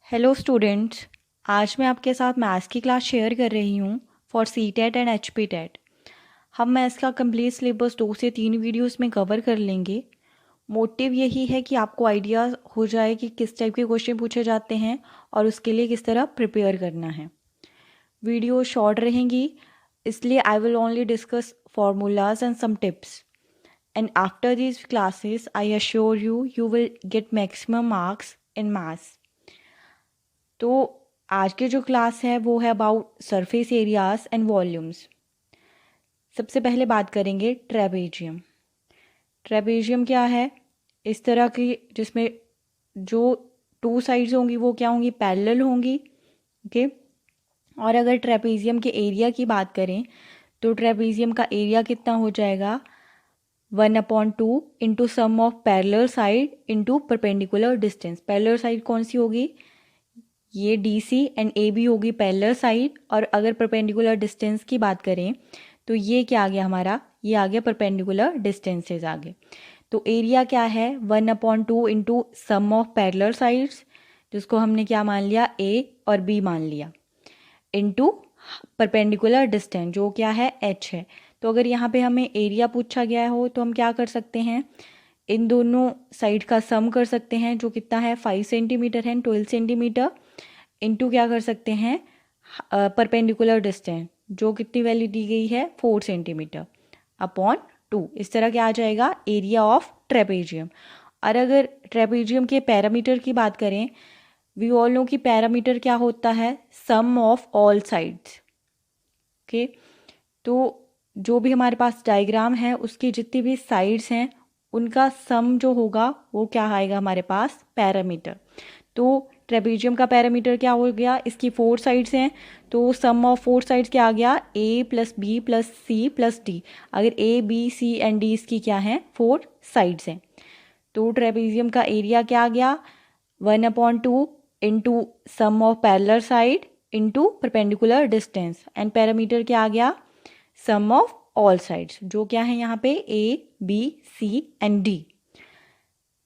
Hello students. आज मैं आपके साथ मैथ्स की क्लास शेयर कर रही हूँ फॉर सीटेट एंड एचपीटेट। हम मैथ्स का कंप्लीट सिलेबस 2 से 3 वीडियोस में कवर कर लेंगे। मोटिव यही है कि आपको आइडिया हो जाए कि किस टाइप के क्वेश्चन पूछे जाते हैं और उसके लिए किस तरह प्रिपेयर करना है। वीडियो शॉर्ट रहेंगी, इसलिए I will only discuss formulas and some tips. And after these classes I assure you will get maximum marks in maths. तो आज की जो क्लास है वो है about surface areas and volumes. सबसे पहले बात करेंगे ट्रेपेजियम। ट्रेपेजियम क्या है? इस तरह की जिसमें जो टू साइड्स होंगी वो क्या होंगी? पैरेलल होंगी। ओके। और अगर ट्रेपेजियम के एरिया की बात करें तो ट्रेपेजियम का एरिया कितना हो जाएगा? 1/2 into sum of parallel side into perpendicular distance. Parallel side कौन सी होगी? ये D C and A B होगी पैरेलल साइड। और अगर परपेंडिकुलर डिस्टेंस की बात करें तो ये क्या आ गया हमारा? ये आ गया परपेंडिकुलर डिस्टेंसेज आ गए। तो एरिया क्या है? 1/2 into sum of parallel sides, जिसको हमने क्या मान लिया? ए और बी मान लिया, इंटू परपेंडिकुलर डिस्टेंस जो क्या है? एच है। तो अगर यहाँ पे हमें एरिया पूछा गया हो तो हम क्या कर सकते हैं? इन दोनों साइड का सम कर सकते हैं, जो कितना है? 5 सेंटीमीटर है, 12 सेंटीमीटर, इनटू क्या कर सकते हैं? परपेंडिकुलर डिस्टेंस जो कितनी वैल्यू दी गई है? 4 सेंटीमीटर अपॉन 2। इस तरह क्या आ जाएगा? Area of trapezium. और अगर ट्रेपेजियम के पैरामीटर की बात करें, वी ऑल नो कि पैरामीटर क्या होता है? सम ऑफ ऑल साइड्स। ओके। तो जो भी हमारे पास डायग्राम है उसकी जितनी भी साइड्स हैं उनका सम जो होगा वो क्या आएगा हमारे पास? पैरामीटर। तो ट्रेपेजियम का पैरामीटर क्या हो गया? इसकी 4 साइड्स हैं तो सम ऑफ 4 साइड्स क्या आ गया? A plus B plus C plus D. अगर A B C and D इसकी क्या हैं? 4 साइड्स हैं। तो ट्रेपेजियम का एरिया क्या आ गया? 1/2 into sum of parallel side into perpendicular distance. And parameter क्या आ गया? सम ऑफ ऑल साइड्स, जो क्या है यहाँ पे? A B C and D.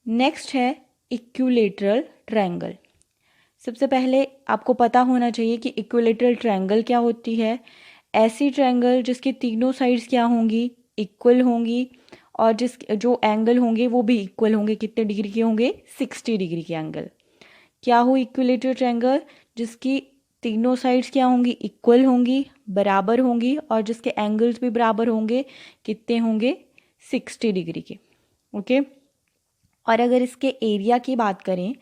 Next है इक्विलेटरल ट्रायंगल। सबसे पहले आपको पता होना चाहिए कि इक्विलेटरल ट्रायंगल क्या होती है। ऐसी ट्रायंगल जिसकी तीनों साइड्स क्या होंगी? इक्वल होंगी, और जो एंगल होंगे वो भी इक्वल होंगे। कितने डिग्री के होंगे? 60 डिग्री के एंगल। क्या हो इक्विलेटरल ट्रायंगल? जिसकी तीनों साइड्स क्या होंगी? इक्वल होंगी, बराबर होंगी, और जिसके एंगल्स भी बराबर होंगे। कितने होंगे? 60 डिग्री के। ओके। और अगर इसके एरिया की बात करें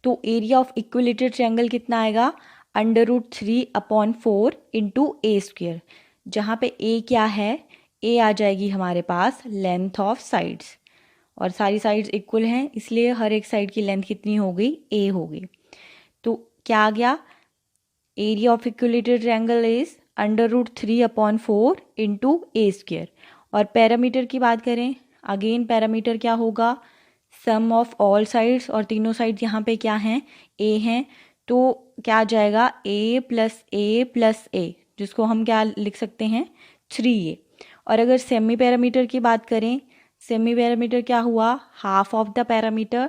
तो एरिया ऑफ इक्विलेटरल ट्रायंगल कितना आएगा? √3/4 इंटू ए स्क्वेयर, जहाँ पे ए क्या है? ए आ जाएगी हमारे पास लेंथ ऑफ साइड्स, और सारी साइड्स इक्वल हैं इसलिए हर एक साइड की लेंथ कितनी हो गई? ए हो गई। तो क्या आ गया? Area of equilateral triangle is √3/4 into A square. और पैरामीटर की बात करें, अगेन पैरामीटर क्या होगा? सम ऑफ ऑल साइड्स, और तीनों साइड्स यहाँ पे क्या हैं? ए हैं। तो क्या आ जाएगा? ए प्लस ए प्लस ए, जिसको हम क्या लिख सकते हैं? 3a। और अगर सेमी पैरामीटर की बात करें, सेमी पैरामीटर क्या हुआ? Half of the parameter.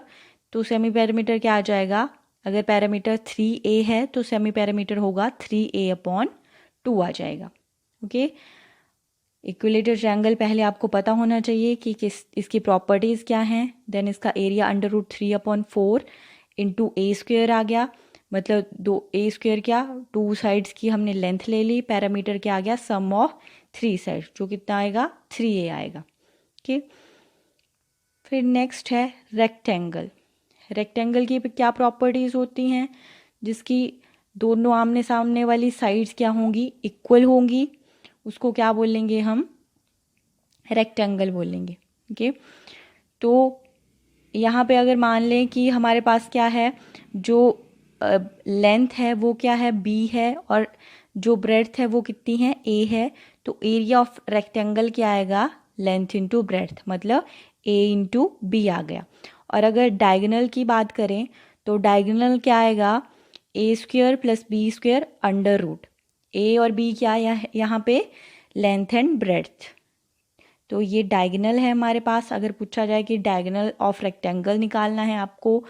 तो सेमी पैरामीटर क्या आ जाएगा? अगर पैरामीटर 3a है तो सेमी पैरामीटर होगा 3a/2 आ जाएगा। ओके। इक्विलेटरल ट्रायंगल पहले आपको पता होना चाहिए कि इसकी प्रॉपर्टीज़ क्या हैं। देन इसका एरिया √3/4 इंटू ए स्क्वेयर आ गया, मतलब 2a² क्या? 2 साइड्स की हमने लेंथ ले ली। पैरामीटर क्या आ गया? सम ऑफ 3 साइड्स, जो कितना आएगा? 3a आएगा। ओके। फिर नेक्स्ट है रेक्टेंगल। रेक्टेंगल की क्या प्रॉपर्टीज़ होती हैं? जिसकी दोनों आमने सामने वाली साइड्स क्या होंगी? इक्वल होंगी, उसको क्या बोलेंगे हम? रेक्टेंगल बोलेंगे। ओके। तो यहाँ पे अगर मान लें कि हमारे पास क्या है, जो लेंथ है वो क्या है? बी है, और जो ब्रेड्थ है वो कितनी है? ए है। तो एरिया ऑफ रेक्टेंगल क्या आएगा? लेंथ इंटू ब्रेड्थ, मतलब ए इंटू बी आ गया। और अगर डायगोनल की बात करें तो डायगोनल क्या आएगा? a² plus b²। ए और बी क्या यहाँ पे? Length and breadth. तो ये डायगोनल है हमारे पास। अगर पूछा जाए कि डायगोनल ऑफ रेक्टेंगल निकालना है आपको,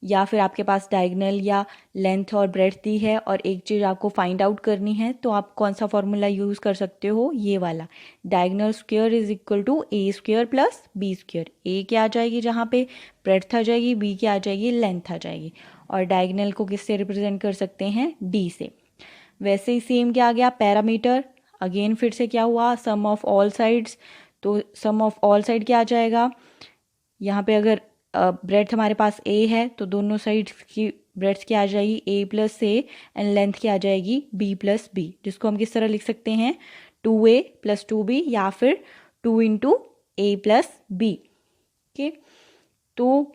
या फिर आपके पास डायगनल या लेंथ और ब्रेड्थ दी है और एक चीज़ आपको फाइंड आउट करनी है, तो आप कौन सा फॉर्मूला यूज़ कर सकते हो, ये वाला, diagonal square is equal to A square plus B square. A क्या आ जाएगी जहाँ पे, ब्रेड्थ आ जाएगी, बी क्या आ जाएगी, लेंथ आ जाएगी, और डायगनल को किससे रिप्रेजेंट कर सकते हैं, डी से। वैसे ही सेम क्या आ गया, पैरामीटर, अगेन फिर से क्या हुआ, सम ऑफ ऑल साइड्स, तो सम ऑफ ऑल साइड क्या आ जाएगा, यहाँ पे अगर ब्रेड्थ हमारे पास ए है तो दोनों साइड्स की ब्रेड्थ क्या आ जाएगी, ए प्लस ए, एंड लेंथ क्या आ जाएगी, बी प्लस बी, जिसको हम किस तरह लिख सकते हैं, 2a प्लस 2b या फिर 2 into A plus B. Okay, तो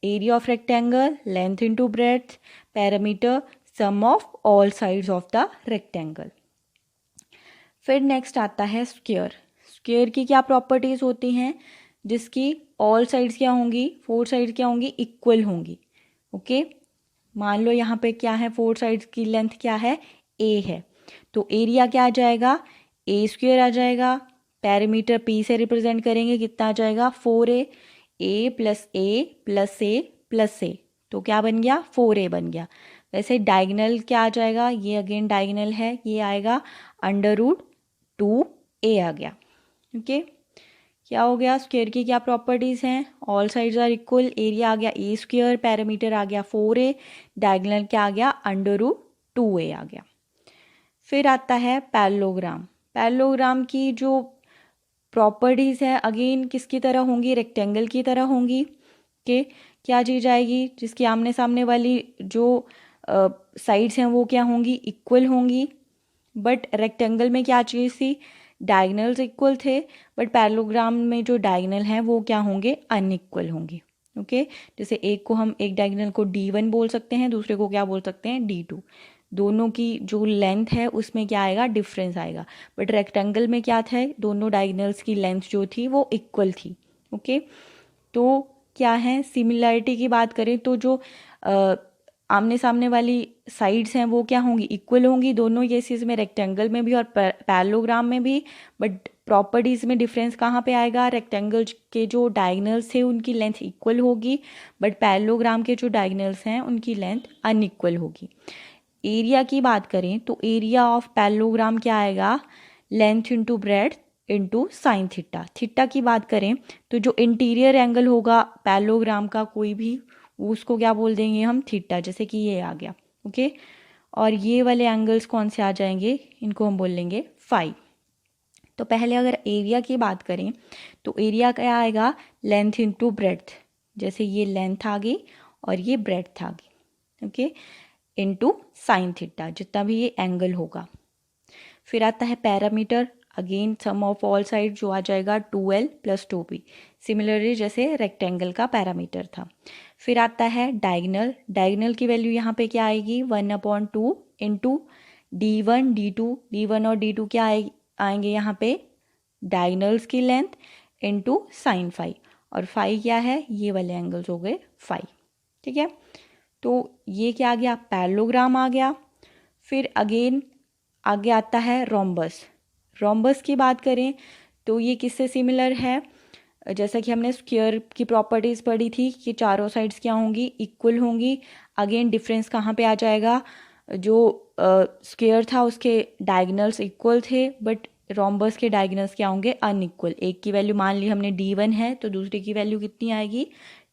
area of rectangle, length into breadth, parameter, sum of all sides of the rectangle. फिर नेक्स्ट आता है स्क्वायर। स्क्वायर की क्या प्रॉपर्टीज होती हैं, जिसकी ऑल साइड्स क्या होंगी, 4 साइड्स क्या होंगी, इक्वल होंगी। ओके, मान लो यहाँ पे क्या है, 4 साइड्स की लेंथ क्या है, ए है, तो एरिया क्या आ जाएगा, ए स्क्वायर आ जाएगा, पैरामीटर पी से रिप्रेजेंट करेंगे, कितना आ जाएगा, 4a, ए प्लस ए प्लस ए प्लस ए, तो क्या बन गया, 4a बन गया। वैसे डायगनल क्या आ जाएगा, ये अगेन डायगनल है, ये आएगा √2a आ गया। ओके, क्या हो गया, स्क्वायर की क्या प्रॉपर्टीज़ हैं, all sides are equal, area आ गया ए स्क्वायर, पैरामीटर आ गया 4a, डायगनल क्या आ गया, √2a आ गया। फिर आता है पैरेललोग्राम। पैरेललोग्राम की जो प्रॉपर्टीज़ है अगेन किसकी तरह होंगी, रेक्टेंगल की तरह होंगी। कि क्या चीज़ आएगी, जिसकी आमने सामने वाली जो साइड्स हैं वो क्या होंगी, इक्वल होंगी, बट रेक्टेंगल में क्या चीज़ थी, डायगनल्स इक्वल थे, बट पैरेललोग्राम में जो डायगनल हैं वो क्या होंगे, अनइक्वल होंगे। ओके, जैसे एक को हम, एक डायगनल को D1 बोल सकते हैं, दूसरे को क्या बोल सकते हैं, D2। दोनों की जो लेंथ है उसमें क्या आएगा, डिफरेंस आएगा, बट रेक्टेंगल में क्या था, दोनों डायगनल्स की लेंथ जो थी वो इक्वल थी। ओके, तो क्या है, सिमिलैरिटी की बात करें तो जो आमने सामने वाली साइड्स हैं वो क्या होंगी, इक्वल होंगी दोनों केसेस में, रेक्टेंगल में भी और पैरेललोग्राम में भी, बट प्रॉपर्टीज़ में डिफरेंस कहाँ पे आएगा, रेक्टेंगल के जो डायगनल्स थे उनकी लेंथ इक्वल होगी, बट पैरेललोग्राम के जो डायगनल्स हैं उनकी लेंथ अनइक्वल होगी। एरिया की बात करें तो एरिया ऑफ पैरेललोग्राम क्या आएगा, length into breadth into sine theta. Theta की बात करें तो जो इंटीरियर एंगल होगा पैरेललोग्राम का कोई भी, उसको क्या बोल देंगे हम, थीटा, जैसे कि ये आ गया। ओके, और ये वाले एंगल्स कौन से आ जाएंगे, इनको हम बोल लेंगे फाई। तो पहले अगर एरिया की बात करें तो एरिया क्या आएगा, लेंथ इंटू ब्रेड्थ, जैसे ये लेंथ आ गई और ये ब्रेड्थ आ गई। ओके, इंटू साइन थीटा, जितना भी ये एंगल होगा। फिर आता है parameter, again sum of all side जो आ जाएगा 2l प्लस 2b, सिमिलरली जैसे रेक्टेंगल का पैरामीटर था। फिर आता है डायगनल। डायगनल की वैल्यू यहाँ पे क्या आएगी, 1/2 इंटू D1 D2, D1 और D2 क्या आएंगे यहाँ पे, डायगनल्स की लेंथ इंटू साइन फाई, और फाई क्या है, ये वाले एंगल्स हो गए फाई। ठीक है, तो ये क्या आ गया, पैरेललोग्राम आ गया। फिर अगेन आगे आता है रोम्बस। रोम्बस की बात करें तो ये किससे सिमिलर है, जैसा कि हमने स्क्वायर की प्रॉपर्टीज़ पढ़ी थी कि चारों साइड्स क्या होंगी, इक्वल होंगी। अगेन डिफरेंस कहाँ पे आ जाएगा, जो स्क्वायर था उसके डायगनल्स इक्वल थे, बट रोम्बस के डायगनल्स क्या होंगे, अनइक्वल। एक की वैल्यू मान ली हमने D1 है तो दूसरे की वैल्यू कितनी आएगी,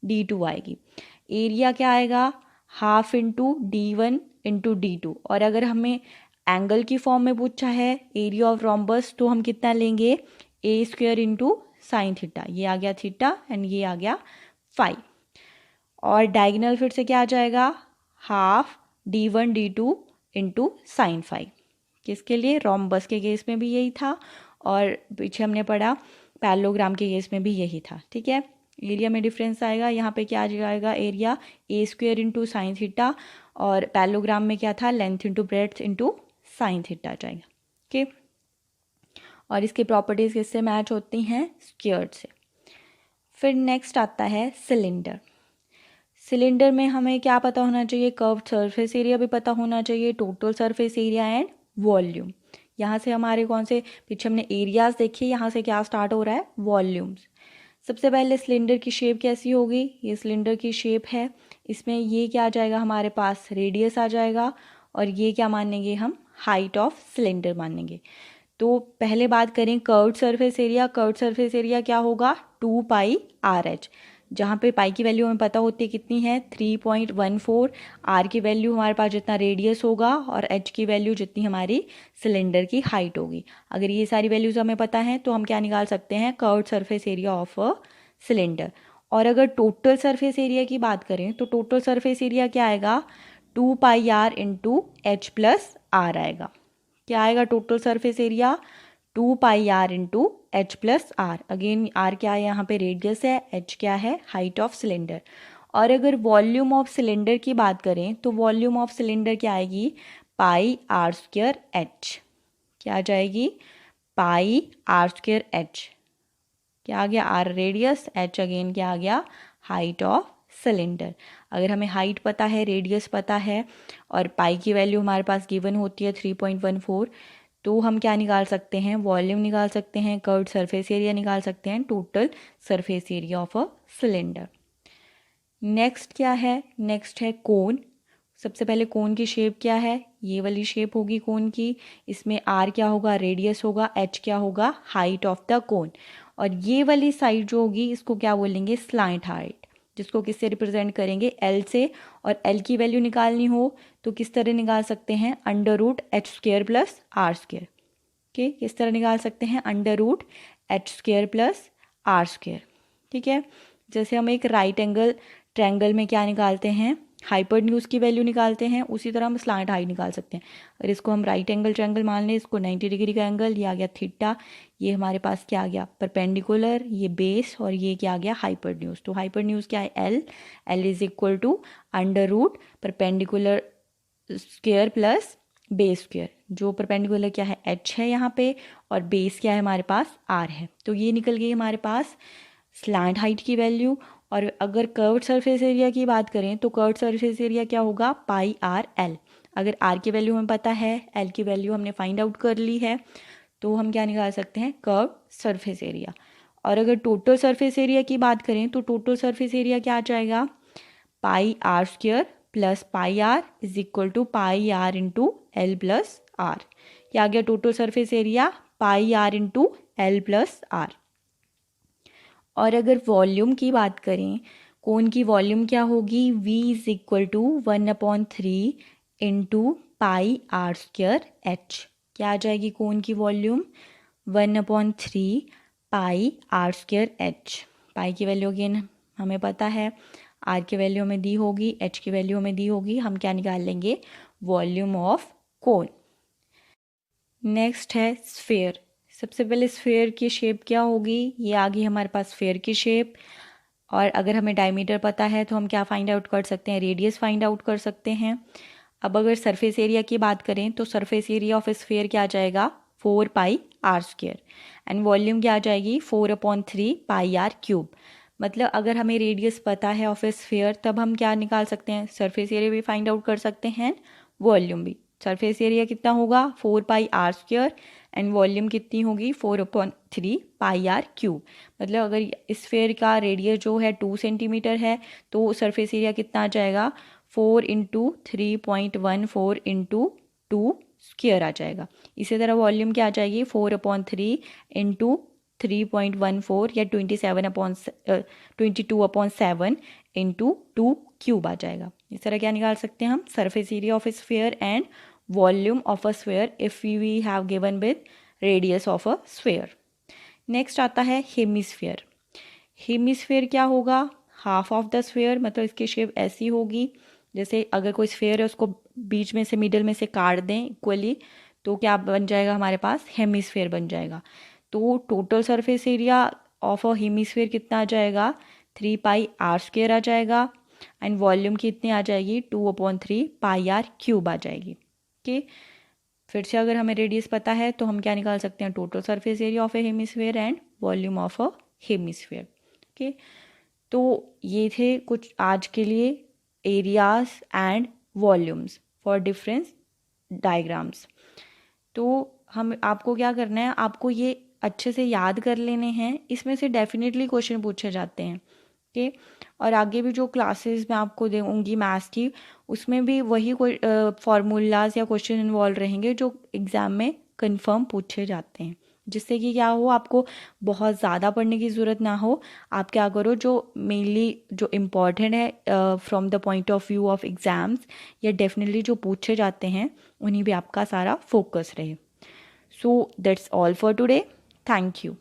D2 आएगी। एरिया क्या आएगा, half into D1 into D2, और अगर हमें एंगल की फॉर्म में पूछा है एरिया ऑफ रोम्बस तो हम कितना लेंगे, ए स्क्वायर इंटू साइन थीटा, ये आ गया थीटा एंड ये आ गया फाई। और डायगनल फिर से क्या आ जाएगा, half D1 D2 into sine phi. किसके लिए, रोम्बस के केस में भी यही था, और पीछे हमने पढ़ा पैरेललोग्राम के केस में भी यही था। ठीक है, एरिया में डिफरेंस आएगा, यहाँ पे क्या आ जाएगा, area A square into sine theta, और पैरेललोग्राम में क्या था, length into breadth into sine theta आ जाएगा। ओके, और इसकी प्रॉपर्टीज़ किससे मैच होती हैं, स्क्वायर से। फिर नेक्स्ट आता है सिलेंडर। सिलेंडर में हमें क्या पता होना चाहिए, कर्व्ड सरफेस एरिया भी पता होना चाहिए, total surface area and volume. यहाँ से हमारे कौन से, पीछे हमने एरियाज देखे, यहाँ से क्या स्टार्ट हो रहा है, वॉल्यूम्स। सबसे पहले सिलेंडर की शेप कैसी होगी, ये सिलेंडर की शेप है, इसमें ये क्या आ जाएगा हमारे पास, रेडियस आ जाएगा, और ये क्या मानेंगे हम, हाइट ऑफ सिलेंडर मानेंगे। तो पहले बात करें curved surface area, curved surface area क्या होगा, 2πRH, जहाँ पे पाई की वैल्यू हमें पता होती है कितनी है, 3.14, आर की वैल्यू हमारे पास जितना रेडियस होगा और एच की वैल्यू जितनी हमारी सिलेंडर की हाइट होगी। अगर ये सारी वैल्यूज हमें पता हैं तो हम क्या निकाल सकते हैं, curved surface area of a cylinder. और अगर टोटल सरफेस एरिया की बात करें तो टोटल सरफेस एरिया क्या आएगा, 2πR into H plus are आएगा। क्या आएगा total surface area, 2πR into H plus R. Again R क्या है यहाँ पे, रेडियस है, एच क्या है, हाइट ऑफ सिलेंडर। और अगर वॉल्यूम ऑफ सिलेंडर की बात करें तो वॉल्यूम ऑफ सिलेंडर क्या आएगी, πR²H। क्या आ जाएगी, πR²H। क्या आ गया, आर रेडियस, एच अगेन क्या आ गया, हाइट ऑफ सिलेंडर। अगर हमें हाइट पता है, रेडियस पता है और पाई की वैल्यू हमारे पास गिवन होती है 3.14, तो हम क्या निकाल सकते हैं, वॉल्यूम निकाल सकते हैं, कर्व्ड सरफेस एरिया निकाल सकते हैं, total surface area of a cylinder. Next क्या है, नेक्स्ट है कोन। सबसे पहले कोन की शेप क्या है, ये वाली शेप होगी कोन की, इसमें आर क्या होगा, रेडियस होगा, एच क्या होगा, हाइट ऑफ द कोन। और ये वाली साइड जो होगी इसको क्या बोलेंगे, स्लाइंट हाइट, जिसको किससे रिप्रेजेंट करेंगे, एल से। और एल की वैल्यू निकालनी हो तो किस तरह निकाल सकते हैं, √h² प्लस r²। ओके, किस तरह निकाल सकते हैं, √h² प्लस r²। ठीक है, जैसे हम एक राइट एंगल ट्रायंगल में क्या निकालते हैं, हाइपोटेन्यूज की वैल्यू निकालते हैं, उसी तरह हम स्लांट हाइट निकाल सकते हैं। और इसको हम राइट एंगल ट्रायंगल मान लें, इसको 90 डिग्री का एंगल, ये आ गया थीटा, ये हमारे पास क्या आ गया, परपेंडिकुलर, ये बेस, और ये क्या आ गया, हाइपोटेन्यूज। तो हाइपोटेन्यूज क्या है, L is equal to √perpendicular square plus base square. जो परपेंडिकुलर क्या है, एच है यहाँ पे, और बेस क्या है हमारे पास, आर है। तो ये निकल गई हमारे पास स्लैंट हाइट की वैल्यू। और अगर कर्व्ड सरफेस एरिया की बात करें तो कर्व्ड सरफेस एरिया क्या होगा, πRL। अगर आर की वैल्यू हमें पता है, एल की वैल्यू हमने फाइंड आउट कर ली है, तो हम क्या निकाल सकते हैं, कर्व्ड सरफेस एरिया। और अगर टोटल सरफेस एरिया की बात करें तो टोटल सरफेस एरिया क्या आ जाएगा, πR² plus πR is equal to πR into L plus R. क्या आ गया total surface area, πR into L plus R. और अगर वॉल्यूम की बात करें, कोन की वॉल्यूम क्या होगी, V is equal to 1/3 into πR²H। क्या आ जाएगी कोन की वॉल्यूम, 1/3 πR²H। पाई की वैल्यू अगेन हमें पता है, आर की वैल्यू हमें दी होगी, एच की वैल्यू हमें दी होगी, हम क्या निकाल लेंगे, वॉल्यूम ऑफ कोन। नेक्स्ट है स्फेयर। सबसे पहले स्फेयर की शेप क्या होगी, ये आ गई हमारे पास स्फेयर की शेप। और अगर हमें डायमीटर पता है तो हम क्या फाइंड आउट कर सकते हैं, रेडियस फाइंड आउट कर सकते हैं। अब अगर सरफेस एरिया की बात करें तो सरफेस एरिया ऑफ स्फेयर क्या आ जाएगा, 4πR²। एंड वॉल्यूम क्या आ जाएगी, 4/3 πR³। मतलब अगर हमें रेडियस पता है ऑफ ए स्फेयर तब हम क्या निकाल सकते हैं, सरफेस एरिया भी फाइंड आउट कर सकते हैं, वॉल्यूम भी। सरफेस एरिया कितना होगा, 4πR² एंड वॉल्यूम कितनी होगी, 4/3 πR³। मतलब अगर स्फेयर का रेडियस जो है 2 सेंटीमीटर है तो सरफेस एरिया कितना आ जाएगा, 4 इंटू 3.14 इंटू 2 स्क्वायर आ जाएगा। इसी तरह वॉल्यूम क्या आ जाएगी, 4/3 इंटू 3.14 या 22/7 इंटू 2 क्यूब आ जाएगा। इस तरह क्या निकाल सकते हैं हम, surface area of sphere and volume of a sphere if we have given with radius of a sphere. Next आता है हेमिस्फेयर। हेमिस्फेयर क्या होगा, हाफ ऑफ द स्फेयर, मतलब इसकी शेप ऐसी होगी, जैसे अगर कोई स्फेयर है उसको बीच में से मिडल में से काट दें इक्वली तो क्या बन जाएगा हमारे पास, हेमिस्फेयर बन जाएगा। तो total surface area of a hemisphere कितना आ जाएगा, 3πR² आ जाएगा। एंड वॉल्यूम कितनी आ जाएगी, 2/3 πR³ आ जाएगी। ओके, फिर से अगर हमें रेडियस पता है तो हम क्या निकाल सकते हैं, total surface area of A hemisphere and volume of a hemisphere. Okay, तो ये थे कुछ आज के लिए areas and volumes for difference diagrams. तो हम आपको क्या करना है, आपको ये अच्छे से याद कर लेने हैं, इसमें से डेफिनेटली क्वेश्चन पूछे जाते हैं। ओके, और आगे भी जो क्लासेस मैं आपको दूंगी मैथ्स की, उसमें भी वही कोई फार्मूलाज या क्वेश्चन इन्वॉल्व रहेंगे जो एग्ज़ाम में कंफर्म पूछे जाते हैं, जिससे कि क्या हो, आपको बहुत ज़्यादा पढ़ने की ज़रूरत ना हो। आप क्या करो, जो मेनली जो इम्पॉर्टेंट है from the point of view of exams, या डेफिनेटली जो पूछे जाते हैं, उन्हीं पे आपका सारा फोकस रहे। So that's all for today. Thank you.